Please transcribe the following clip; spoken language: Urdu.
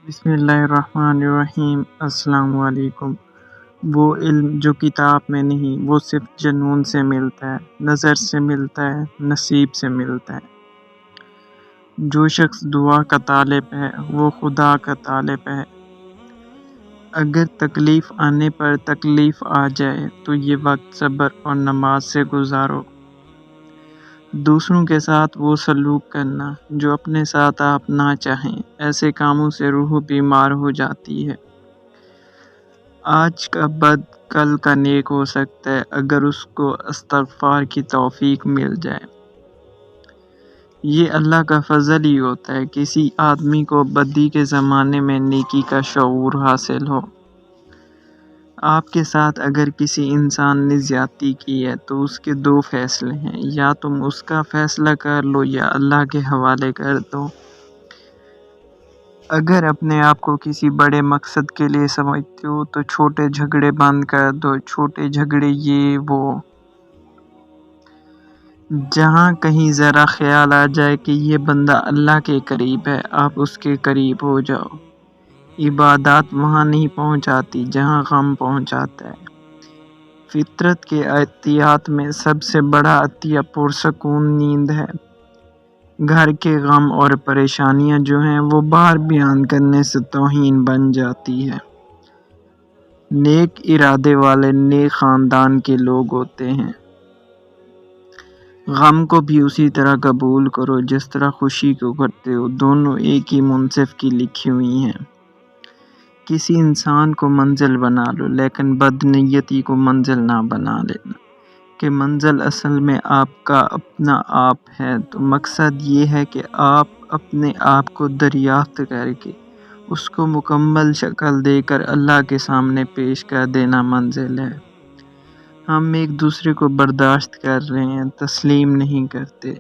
بسم اللہ الرحمن الرحیم۔ السلام علیکم۔ وہ علم جو کتاب میں نہیں، وہ صرف جنون سے ملتا ہے، نظر سے ملتا ہے، نصیب سے ملتا ہے۔ جو شخص دعا کا طالب ہے وہ خدا کا طالب ہے۔ اگر تکلیف آنے پر تکلیف آ جائے تو یہ وقت صبر اور نماز سے گزارو۔ دوسروں کے ساتھ وہ سلوک کرنا جو اپنے ساتھ آپ نہ چاہیں، ایسے کاموں سے روح بیمار ہو جاتی ہے۔ آج کا بد کل کا نیک ہو سکتا ہے اگر اس کو استغفار کی توفیق مل جائے۔ یہ اللہ کا فضل ہی ہوتا ہے کسی آدمی کو بدی کے زمانے میں نیکی کا شعور حاصل ہو۔ آپ کے ساتھ اگر کسی انسان نے زیادتی کی ہے تو اس کے دو فیصلے ہیں، یا تم اس کا فیصلہ کر لو یا اللہ کے حوالے کر دو۔ اگر اپنے آپ کو کسی بڑے مقصد کے لیے سمجھتے ہو تو چھوٹے جھگڑے بند کر دو۔ چھوٹے جھگڑے یہ وہ جہاں کہیں ذرا خیال آ جائے کہ یہ بندہ اللہ کے قریب ہے، آپ اس کے قریب ہو جاؤ۔ عبادات وہاں نہیں پہنچاتی جہاں غم پہنچاتا ہے۔ فطرت کے عطیات میں سب سے بڑا عطیہ پرسکون نیند ہے۔ گھر کے غم اور پریشانیاں جو ہیں وہ باہر بیان کرنے سے توہین بن جاتی ہے۔ نیک ارادے والے نیک خاندان کے لوگ ہوتے ہیں۔ غم کو بھی اسی طرح قبول کرو جس طرح خوشی کو کرتے ہو، دونوں ایک ہی منصف کی لکھی ہوئی ہیں۔ کسی انسان کو منزل بنا لو لیکن بدنیتی کو منزل نہ بنا لینا، کہ منزل اصل میں آپ کا اپنا آپ ہے، تو مقصد یہ ہے کہ آپ اپنے آپ کو دریافت کر کے اس کو مکمل شکل دے کر اللہ کے سامنے پیش کر دینا منزل ہے۔ ہم ایک دوسرے کو برداشت کر رہے ہیں، تسلیم نہیں کرتے۔